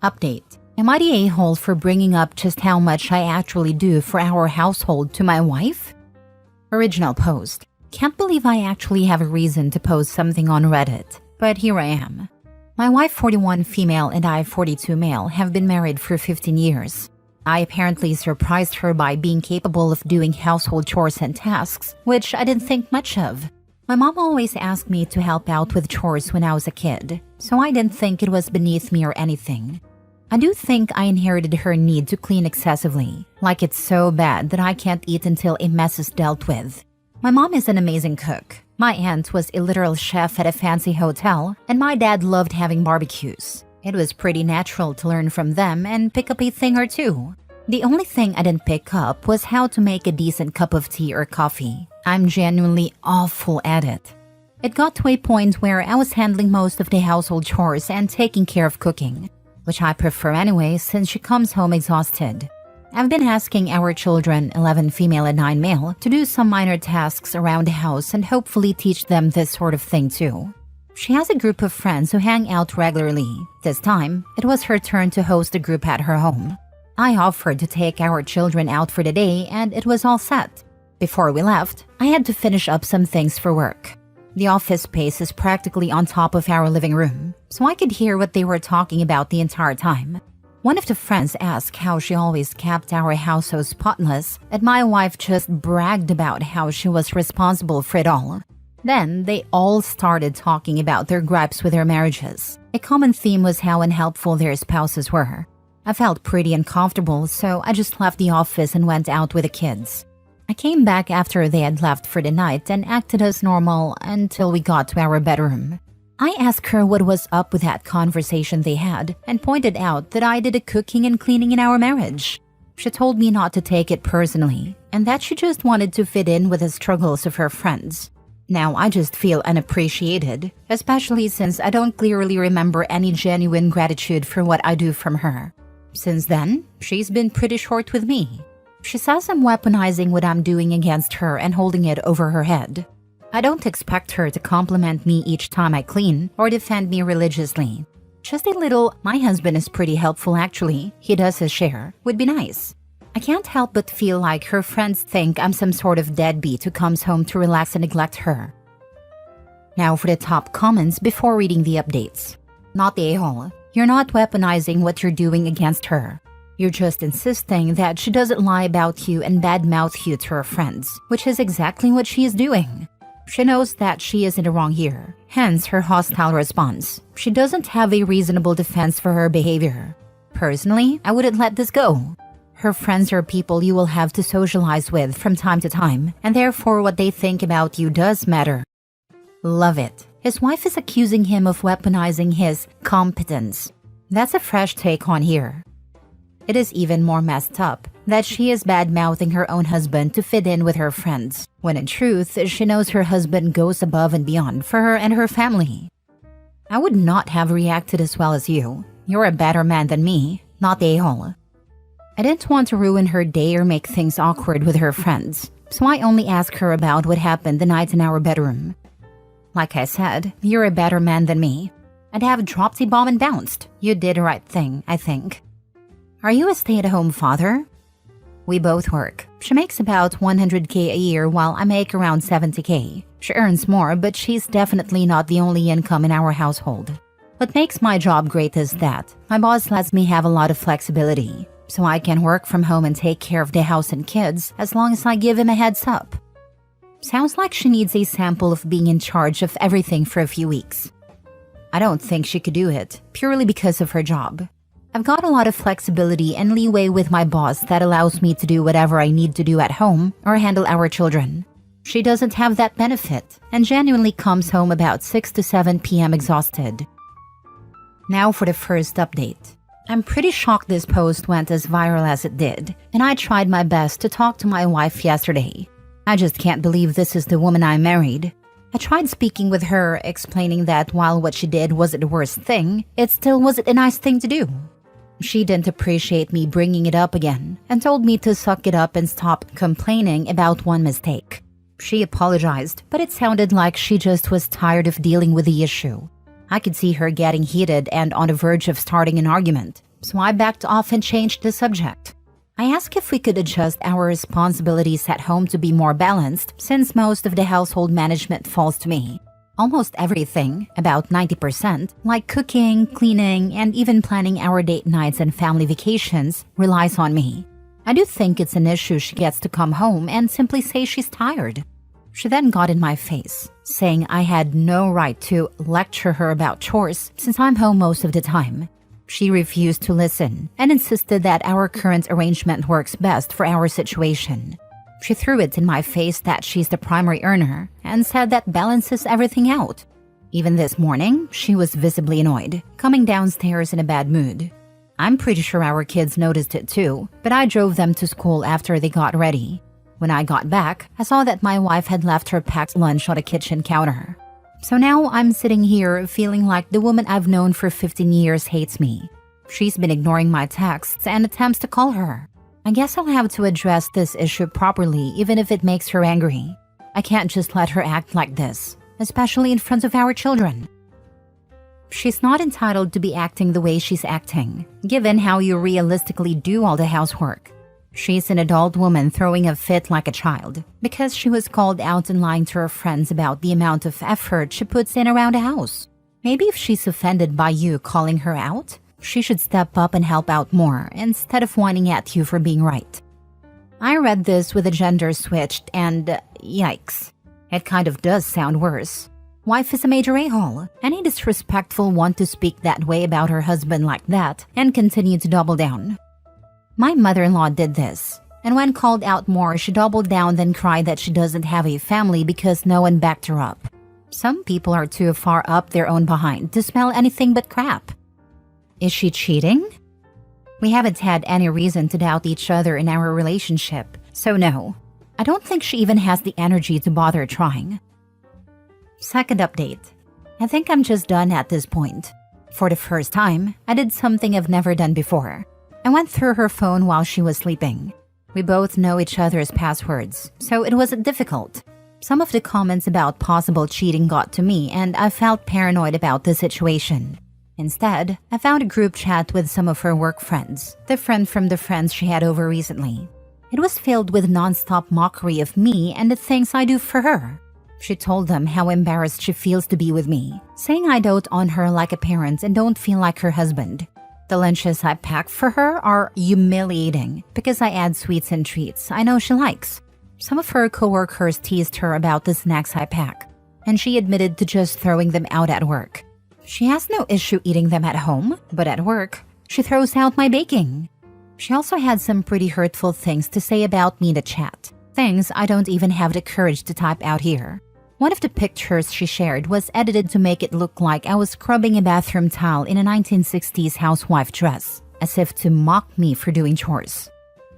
Update. Am I the a-hole for bringing up just how much I actually do for our household to my wife? Original post. Can't believe I actually have a reason to post something on Reddit, but here I am. My wife, 41 female, and I, 42 male, have been married for 15 years. I apparently surprised her by being capable of doing household chores and tasks, which I didn't think much of. My mom always asked me to help out with chores when I was a kid, so I didn't think it was beneath me or anything. I do think I inherited her need to clean excessively, like it's so bad that I can't eat until a mess is dealt with. My mom is an amazing cook. My aunt was a literal chef at a fancy hotel, and my dad loved having barbecues. It was pretty natural to learn from them and pick up a thing or two. The only thing I didn't pick up was how to make a decent cup of tea or coffee. I'm genuinely awful at it. It got to a point where I was handling most of the household chores and taking care of cooking, which I prefer anyway since she comes home exhausted. I've been asking our children, 11 female and 9 male, to do some minor tasks around the house and hopefully teach them this sort of thing too. She has a group of friends who hang out regularly. This time, it was her turn to host the group at her home. I offered to take our children out for the day and it was all set. Before we left, I had to finish up some things for work. The office space is practically on top of our living room, so I could hear what they were talking about the entire time. One of the friends asked how she always kept our house so spotless, and my wife just bragged about how she was responsible for it all. Then they all started talking about their gripes with their marriages. A common theme was how unhelpful their spouses were. I felt pretty uncomfortable, so I just left the office and went out with the kids. I came back after they had left for the night and acted as normal until we got to our bedroom. I asked her what was up with that conversation they had and pointed out that I did the cooking and cleaning in our marriage. She told me not to take it personally and that she just wanted to fit in with the struggles of her friends. Now I just feel unappreciated, especially since I don't clearly remember any genuine gratitude for what I do from her. Since then, she's been pretty short with me. She says I'm weaponizing what I'm doing against her and holding it over her head. I don't expect her to compliment me each time I clean or defend me religiously. Just a little, "my husband is pretty helpful actually, he does his share," would be nice. I can't help but feel like her friends think I'm some sort of deadbeat who comes home to relax and neglect her. Now for the top comments before reading the updates. Not the a-hole. You're not weaponizing what you're doing against her. You're just insisting that she doesn't lie about you and badmouth you to her friends, which is exactly what she is doing. She knows that she is in the wrong here, hence her hostile response. She doesn't have a reasonable defense for her behavior. Personally, I wouldn't let this go. Her friends are people you will have to socialize with from time to time, and therefore what they think about you does matter. Love it. His wife is accusing him of weaponizing his competence. That's a fresh take on here. It is even more messed up that she is bad-mouthing her own husband to fit in with her friends, when in truth, she knows her husband goes above and beyond for her and her family. I would not have reacted as well as you. You're a better man than me, not the a-hole. I didn't want to ruin her day or make things awkward with her friends, so I only asked her about what happened the night in our bedroom. Like I said, you're a better man than me. I'd have dropped the bomb and bounced. You did the right thing, I think. Are you a stay-at-home father? We both work. She makes about $100K a year while I make around $70K. She earns more, but she's definitely not the only income in our household. What makes my job great is that my boss lets me have a lot of flexibility, so I can work from home and take care of the house and kids as long as I give him a heads up. Sounds like she needs a sample of being in charge of everything for a few weeks. I don't think she could do it, purely because of her job. I've got a lot of flexibility and leeway with my boss that allows me to do whatever I need to do at home or handle our children. She doesn't have that benefit and genuinely comes home about 6 to 7 p.m. exhausted. Now for the first update. I'm pretty shocked this post went as viral as it did, and I tried my best to talk to my wife yesterday. I just can't believe this is the woman I married. I tried speaking with her, explaining that while what she did wasn't the worst thing, it still wasn't a nice thing to do. She didn't appreciate me bringing it up again and told me to suck it up and stop complaining about one mistake. She apologized, but it sounded like she just was tired of dealing with the issue. I could see her getting heated and on the verge of starting an argument, so I backed off and changed the subject. I asked if we could adjust our responsibilities at home to be more balanced since most of the household management falls to me. Almost everything, about 90%, like cooking, cleaning, and even planning our date nights and family vacations, relies on me. I do think it's an issue she gets to come home and simply say she's tired. She then got in my face, saying I had no right to lecture her about chores since I'm home most of the time. She refused to listen and insisted that our current arrangement works best for our situation. She threw it in my face that she's the primary earner and said that balances everything out. Even this morning, she was visibly annoyed, coming downstairs in a bad mood. I'm pretty sure our kids noticed it too, but I drove them to school after they got ready. When I got back, I saw that my wife had left her packed lunch on the kitchen counter. So now I'm sitting here feeling like the woman I've known for 15 years hates me. She's been ignoring my texts and attempts to call her. I guess I'll have to address this issue properly even if it makes her angry. I can't just let her act like this, especially in front of our children. She's not entitled to be acting the way she's acting, given how you realistically do all the housework. She's an adult woman throwing a fit like a child because she was called out and lying to her friends about the amount of effort she puts in around the house. Maybe if she's offended by you calling her out, she should step up and help out more instead of whining at you for being right. I read this with a gender switched and yikes. It kind of does sound worse. Wife is a major a-hole. Any disrespectful one to speak that way about her husband like that and continue to double down. My mother-in-law did this, and when called out more, she doubled down then cried that she doesn't have a family because no one backed her up. Some people are too far up their own behind to smell anything but crap. Is she cheating? We haven't had any reason to doubt each other in our relationship, so no. I don't think she even has the energy to bother trying. Second update. I think I'm just done at this point. For the first time, I did something I've never done before. I went through her phone while she was sleeping. We both know each other's passwords, so it wasn't difficult. Some of the comments about possible cheating got to me and I felt paranoid about the situation. Instead, I found a group chat with some of her work friends, different from the friends she had over recently. It was filled with non-stop mockery of me and the things I do for her. She told them how embarrassed she feels to be with me, saying I dote on her like a parent and don't feel like her husband. The lunches I pack for her are humiliating because I add sweets and treats I know she likes. Some of her coworkers teased her about the snacks I pack, and she admitted to just throwing them out at work. She has no issue eating them at home, but at work, she throws out my baking. She also had some pretty hurtful things to say about me in the chat, things I don't even have the courage to type out here. One of the pictures she shared was edited to make it look like I was scrubbing a bathroom towel in a 1960s housewife dress, as if to mock me for doing chores.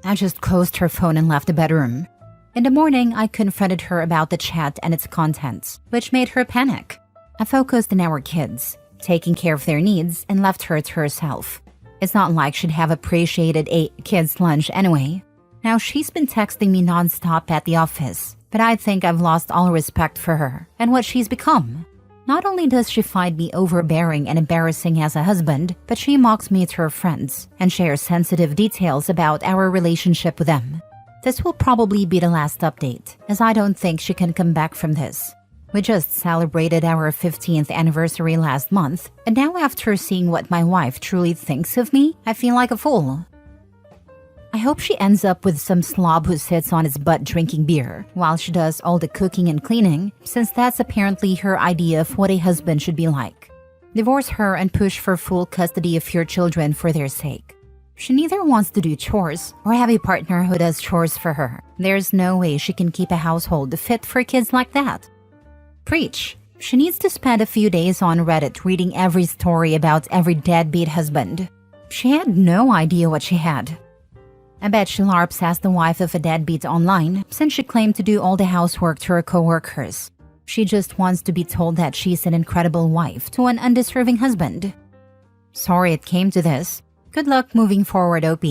I just closed her phone and left the bedroom. In the morning, I confronted her about the chat and its contents, which made her panic. I focused on our kids, taking care of their needs, and left her to herself. It's not like she'd have appreciated a kid's lunch anyway. Now she's been texting me nonstop at the office, but I think I've lost all respect for her and what she's become. Not only does she find me overbearing and embarrassing as a husband, but she mocks me to her friends and shares sensitive details about our relationship with them. This will probably be the last update, as I don't think she can come back from this. We just celebrated our 15th anniversary last month, and now after seeing what my wife truly thinks of me, I feel like a fool. I hope she ends up with some slob who sits on his butt drinking beer while she does all the cooking and cleaning, since that's apparently her idea of what a husband should be like. Divorce her and push for full custody of your children for their sake. She neither wants to do chores or have a partner who does chores for her. There's no way she can keep a household fit for kids like that. Preach. She needs to spend a few days on Reddit reading every story about every deadbeat husband. She had no idea what she had. I bet she LARPs as the wife of a deadbeat online since she claimed to do all the housework to her coworkers. She just wants to be told that she's an incredible wife to an undeserving husband. Sorry it came to this. Good luck moving forward, OP.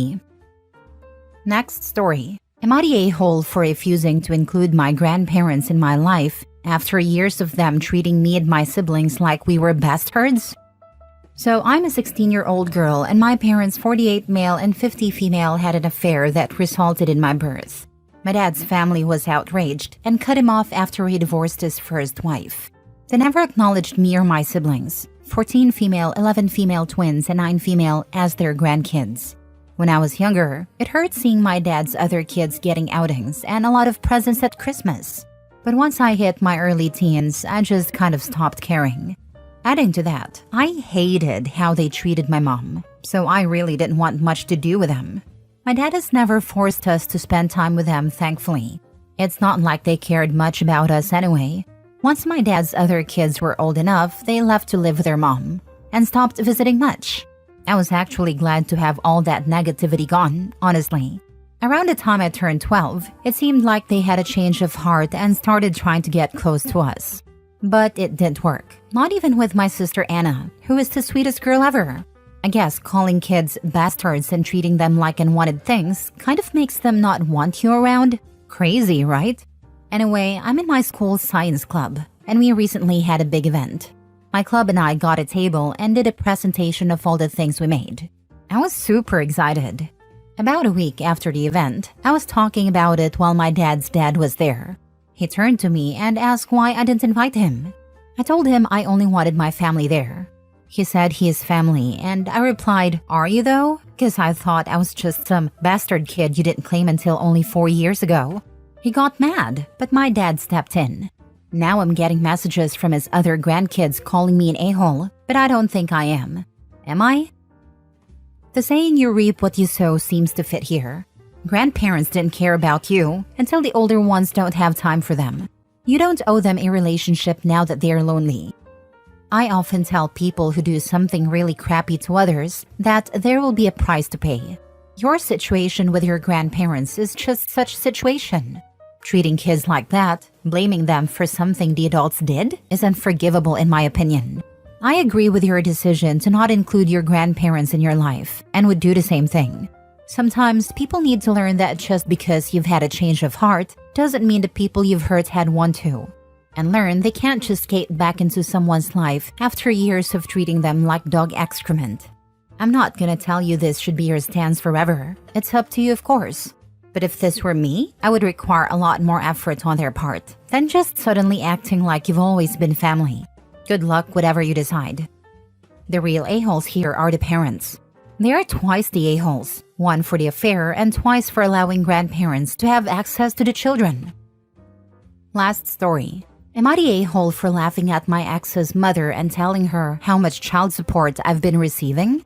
Next story. Am I the a-hole for refusing to include my grandparents in my life after years of them treating me and my siblings like we were bastards? So I'm a 16-year-old girl and my parents, 48 male and 50 female, had an affair that resulted in my birth. My dad's family was outraged and cut him off after he divorced his first wife. They never acknowledged me or my siblings, 14 female, 11 female twins, and 9 female, as their grandkids. When I was younger, it hurt seeing my dad's other kids getting outings and a lot of presents at Christmas. But once I hit my early teens, I just kind of stopped caring. Adding to that, I hated how they treated my mom, so I really didn't want much to do with them. My dad has never forced us to spend time with them, thankfully. It's not like they cared much about us anyway. Once my dad's other kids were old enough, they left to live with their mom and stopped visiting much. I was actually glad to have all that negativity gone, honestly. Around the time I turned 12, it seemed like they had a change of heart and started trying to get close to us. But it didn't work, not even with my sister Anna, who is the sweetest girl ever. I guess calling kids bastards and treating them like unwanted things kind of makes them not want you around. Crazy, right? Anyway, I'm in my school's science club, and we recently had a big event. My club and I got a table and did a presentation of all the things we made. I was super excited. About a week after the event, I was talking about it while my dad's dad was there. He turned to me and asked why I didn't invite him. I told him I only wanted my family there. He said he is family, and I replied, "Are you though?" Because I thought I was just some bastard kid you didn't claim until only 4 years ago. He got mad, but my dad stepped in. Now I'm getting messages from his other grandkids calling me an a-hole, but I don't think I am. Am I? The saying you reap what you sow seems to fit here. Grandparents didn't care about you until the older ones don't have time for them. You don't owe them a relationship now that they are lonely. I often tell people who do something really crappy to others that there will be a price to pay. Your situation with your grandparents is just such a situation. Treating kids like that, blaming them for something the adults did, is unforgivable in my opinion. I agree with your decision to not include your grandparents in your life and would do the same thing. Sometimes people need to learn that just because you've had a change of heart doesn't mean the people you've hurt had one too. And learn they can't just skate back into someone's life after years of treating them like dog excrement. I'm not gonna tell you this should be your stance forever. It's up to you, of course. But if this were me, I would require a lot more effort on their part than just suddenly acting like you've always been family. Good luck whatever you decide. The real a-holes here are the parents. They are twice the a-holes, one for the affair and twice for allowing grandparents to have access to the children. Last story. Am I the a-hole for laughing at my ex's mother and telling her how much child support I've been receiving?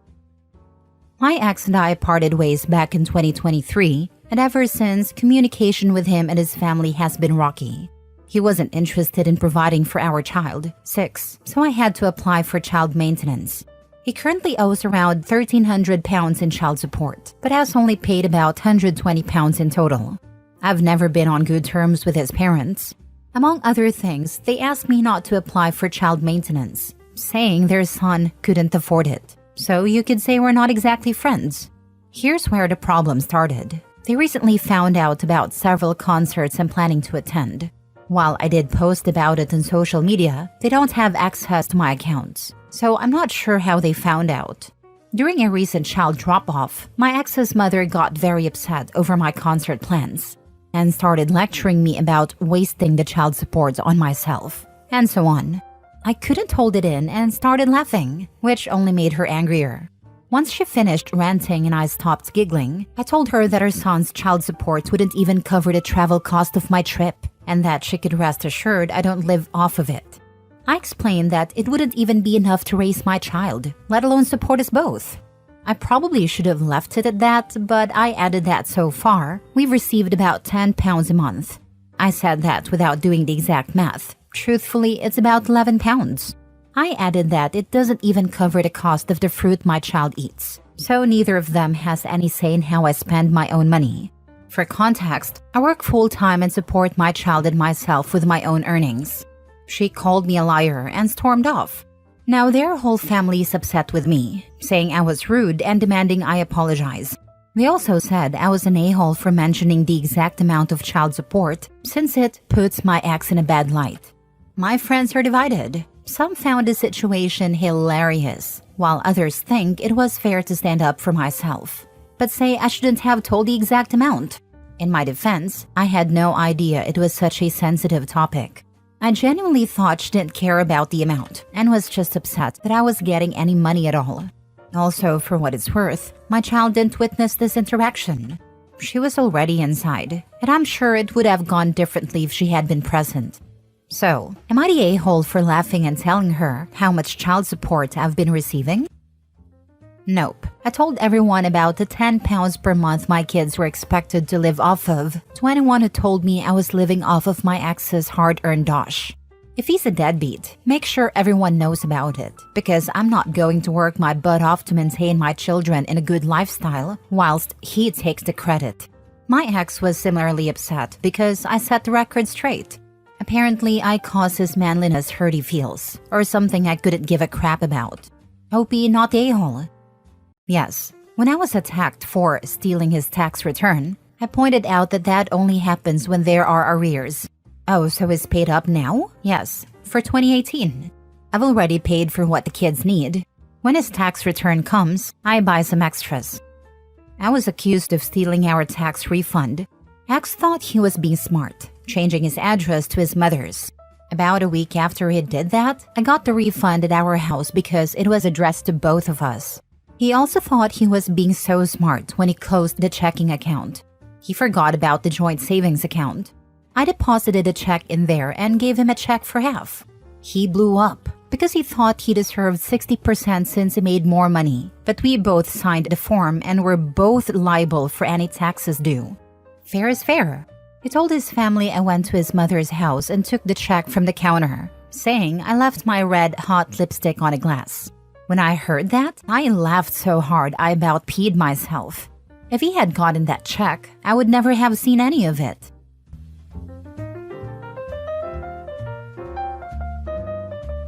My ex and I parted ways back in 2023, and ever since, communication with him and his family has been rocky. He wasn't interested in providing for our child, 6, so I had to apply for child maintenance. He currently owes around £1,300 in child support, but has only paid about £120 in total. I've never been on good terms with his parents. Among other things, they asked me not to apply for child maintenance, saying their son couldn't afford it. So you could say we're not exactly friends. Here's where the problem started. They recently found out about several concerts I'm planning to attend. While I did post about it on social media, they don't have access to my accounts, so I'm not sure how they found out. During a recent child drop-off, my ex's mother got very upset over my concert plans and started lecturing me about wasting the child support on myself, and so on. I couldn't hold it in and started laughing, which only made her angrier. Once she finished ranting and I stopped giggling, I told her that her son's child support wouldn't even cover the travel cost of my trip, and that she could rest assured I don't live off of it. I explained that it wouldn't even be enough to raise my child, let alone support us both. I probably should have left it at that, but I added that so far, we've received about £10 a month. I said that without doing the exact math. Truthfully, it's about £11. I added that it doesn't even cover the cost of the fruit my child eats, so neither of them has any say in how I spend my own money. For context, I work full-time and support my child and myself with my own earnings. She called me a liar and stormed off. Now their whole family is upset with me, saying I was rude and demanding I apologize. They also said I was an a-hole for mentioning the exact amount of child support, since it puts my ex in a bad light. My friends are divided. Some found the situation hilarious, while others think it was fair to stand up for myself, but say I shouldn't have told the exact amount. In my defense, I had no idea it was such a sensitive topic. I genuinely thought she didn't care about the amount and was just upset that I was getting any money at all. Also, for what it's worth, my child didn't witness this interaction. She was already inside, and I'm sure it would have gone differently if she had been present. So, am I the a-hole for laughing and telling her how much child support I've been receiving? Nope. I told everyone about the £10 per month my kids were expected to live off of to anyone who told me I was living off of my ex's hard-earned dosh. If he's a deadbeat, make sure everyone knows about it, because I'm not going to work my butt off to maintain my children in a good lifestyle whilst he takes the credit. My ex was similarly upset because I set the record straight. Apparently, I caused his manliness hurt he feels, or something I couldn't give a crap about. Hope he not the a-hole. Yes, when I was attacked for stealing his tax return, I pointed out that only happens when there are arrears. Oh, so he's paid up now? Yes, for 2018. I've already paid for what the kids need. When his tax return comes, I buy some extras. I was accused of stealing our tax refund. Ex thought he was being smart, changing his address to his mother's. About a week after he did that, I got the refund at our house because it was addressed to both of us. He also thought he was being so smart when he closed the checking account. He forgot about the joint savings account. I deposited a check in there and gave him a check for half. He blew up because he thought he deserved 60% since he made more money, but we both signed the form and were both liable for any taxes due. Fair is fair. He told his family I went to his mother's house and took the check from the counter, saying I left my red hot lipstick on a glass. When I heard that, I laughed so hard I about peed myself. If he had gotten that check, I would never have seen any of it.